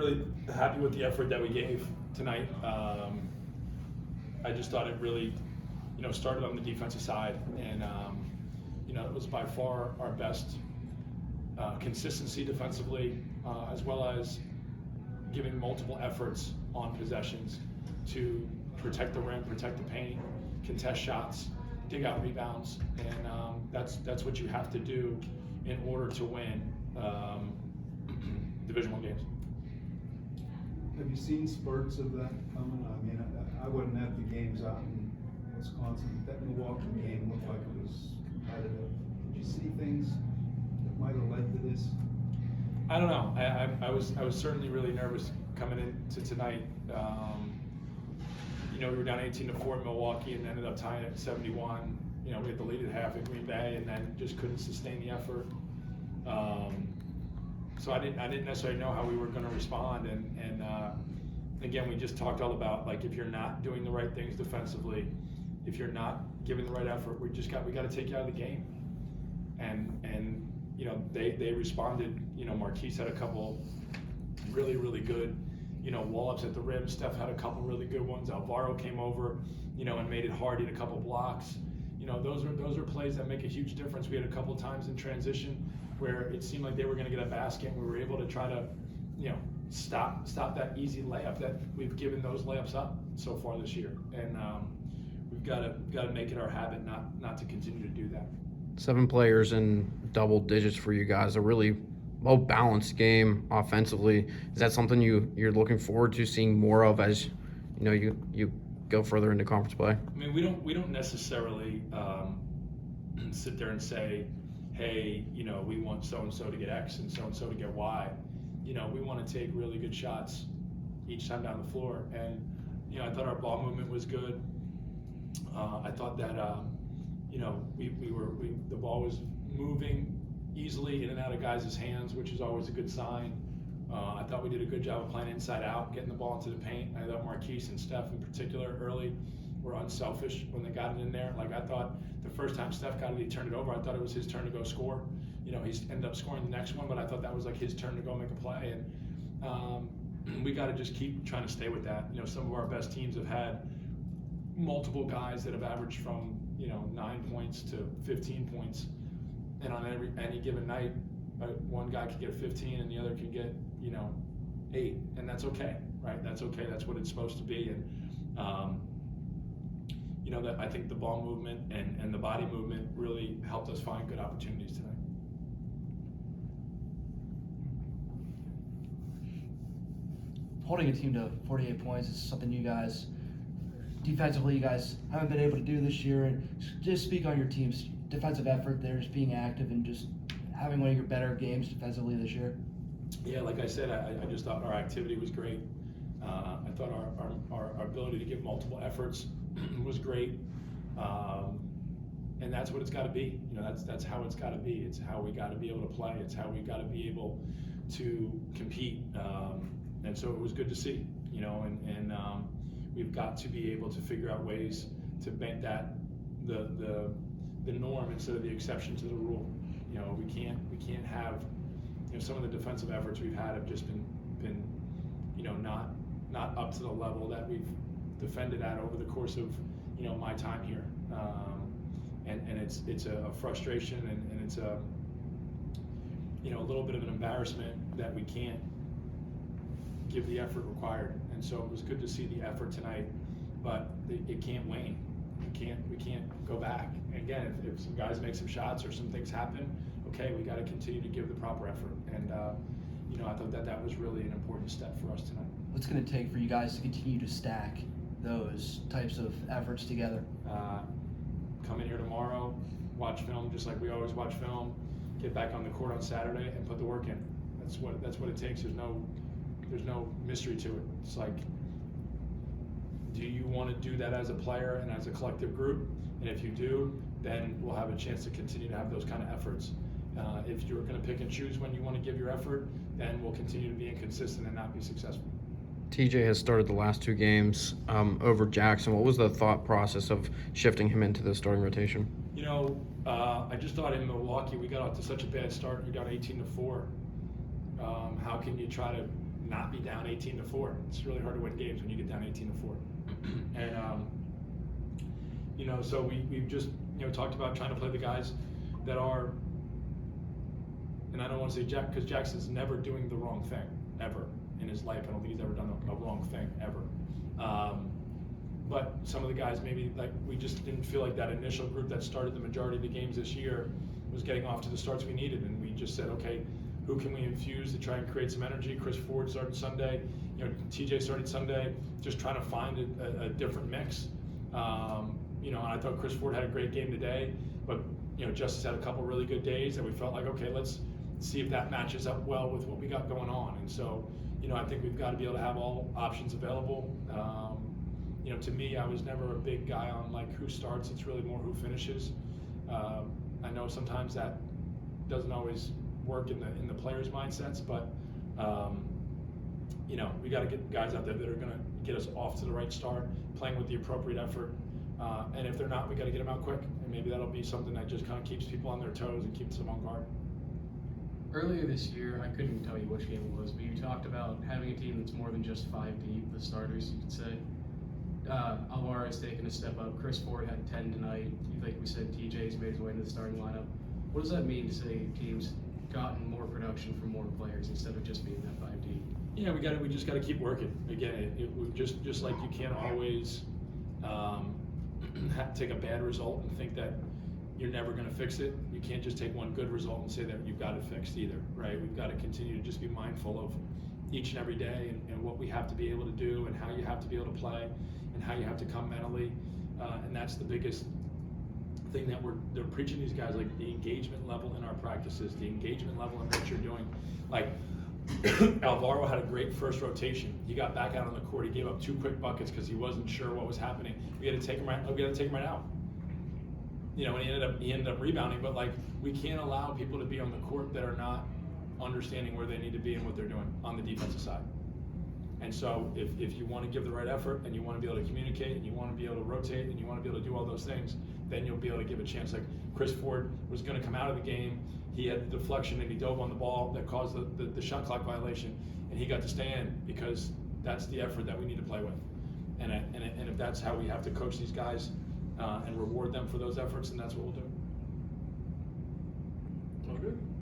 really happy with the effort that we gave tonight. I just thought it really, started on the defensive side, and it was by far our best consistency defensively, as well as giving multiple efforts on possessions to protect the rim, protect the paint, contest shots, dig out rebounds, and that's what you have to do in order to win Division I games. Have you seen spurts of that coming? I mean, I wasn't at the games out in Wisconsin. That Milwaukee game looked like it was competitive. Did you see things that might have led to this? I don't know. I was certainly really nervous coming into tonight. We were down 18-4 in Milwaukee and ended up tying at 71. We had the lead at half at Green Bay, and then just couldn't sustain the effort. So I didn't necessarily know how we were going to respond, and again, we just talked all about, like, if you're not doing the right things defensively, if you're not giving the right effort, we got to take you out of the game. And they responded. Marquise had a couple really, really good wall-ups at the rim. Steph had a couple really good ones. Alvaro came over, and made it hard. He had a couple blocks. Those are plays that make a huge difference. We had a couple times in transition where it seemed like they were going to get a basket, and we were able to try to, stop that easy layup that we've given those layups up so far this year. And we've got to make it our habit not to continue to do that. 7 players in double digits for you guys. A really well-balanced game offensively. Is that something you're looking forward to seeing more of as you go further into conference play? I mean, we don't necessarily sit there and say, hey, we want so-and-so to get X and so-and-so to get Y. We want to take really good shots each time down the floor. And, I thought our ball movement was good. I thought that, the ball was moving easily in and out of guys' hands, which is always a good sign. I thought we did a good job of playing inside out, getting the ball into the paint. I thought Marquise and Steph in particular early were unselfish when they got it in there. Like, I thought the first time Steph got it, he turned it over. I thought it was his turn to go score. He ended up scoring the next one, but I thought that was like his turn to go make a play. And we got to just keep trying to stay with that. Some of our best teams have had multiple guys that have averaged from 9 points to 15 points, and on any given night, one guy could get 15 and the other could get 8, and that's okay, right? That's okay. That's what it's supposed to be. And that I think the ball movement and the body movement really helped us find good opportunities tonight. Holding a team to 48 points is something you guys defensively haven't been able to do this year. And just speak on your team's defensive effort there, just being active and just having one of your better games defensively this year. Yeah, like I said, I just thought our activity was great. I thought our ability to give multiple efforts was great, and that's what it's got to be. That's how it's got to be. It's how we got to be able to play. It's how we got to be able to compete. And so it was good to see. And we've got to be able to figure out ways to make that the norm instead of the exception to the rule. We can't have some of the defensive efforts we've had have just been not up to the level that we've defended at over the course of my time here. And it's a frustration and it's a little bit of an embarrassment that we can't give the effort required. And so it was good to see the effort tonight, but it can't wane. We can't go back. Again, if some guys make some shots or some things happen, okay, we got to continue to give the proper effort. And I thought that was really an important step for us tonight. What's going to take for you guys to continue to stack those types of efforts together? Come in here tomorrow, watch film just like we always watch film, get back on the court on Saturday and put the work in. That's what it takes. There's no mystery to it. It's like, do you want to do that as a player and as a collective group? And if you do, then we'll have a chance to continue to have those kind of efforts. If you're going to pick and choose when you want to give your effort, then we'll continue to be inconsistent and not be successful. TJ has started the last 2 games over Jackson. What was the thought process of shifting him into the starting rotation? I just thought in Milwaukee we got off to such a bad start. You're down 18-4. How can you try to not be down 18-4. It's really hard to win games when you get down 18-4. And so we've just talked about trying to play the guys that are, and I don't want to say Jack, because Jackson's never doing the wrong thing ever in his life. I don't think he's ever done a wrong thing ever. But some of the guys, maybe like we just didn't feel like that initial group that started the majority of the games this year was getting off to the starts we needed, and we just said, okay, who can we infuse to try and create some energy? Chris Ford started Sunday, TJ started Sunday, just trying to find a different mix. And I thought Chris Ford had a great game today, but Justice had a couple really good days, and we felt like, okay, let's see if that matches up well with what we got going on. And so, I think we've got to be able to have all options available. To me, I was never a big guy on like who starts. It's really more who finishes. I know sometimes that doesn't always work in the players' mindsets, but we got to get guys out there that are going to get us off to the right start, playing with the appropriate effort. And if they're not, we got to get them out quick. And maybe that'll be something that just kind of keeps people on their toes and keeps them on guard. Earlier this year, I couldn't tell you which game it was, but you talked about having a team that's more than just 5 deep, the starters, you could say. Alvara's taken a step up. Chris Ford had 10 tonight. Like we said, TJ's made his way into the starting lineup. What does that mean to say teams gotten more production from more players instead of just being that 5 deep? Yeah, we just got to keep working. Again, just like you can't always take a bad result and think that you're never going to fix it. You can't just take one good result and say that you've got it fixed either, right? We've got to continue to just be mindful of each and every day and what we have to be able to do and how you have to be able to play and how you have to come mentally. And that's the biggest thing that they're preaching these guys, like the engagement level in our practices, the engagement level in what you're doing. Like Alvaro had a great first rotation. He got back out on the court. He gave up 2 quick buckets because he wasn't sure what was happening. We had to take him right out. And he ended up rebounding. But like, we can't allow people to be on the court that are not understanding where they need to be and what they're doing on the defensive side. And so if you want to give the right effort and you want to be able to communicate and you want to be able to rotate and you want to be able to do all those things, then you'll be able to give a chance. Like Chris Ford was going to come out of the game. He had the deflection and he dove on the ball that caused the shot clock violation, and he got to stay in because that's the effort that we need to play with. And if that's how we have to coach these guys and reward them for those efforts, then that's what we'll do. All good.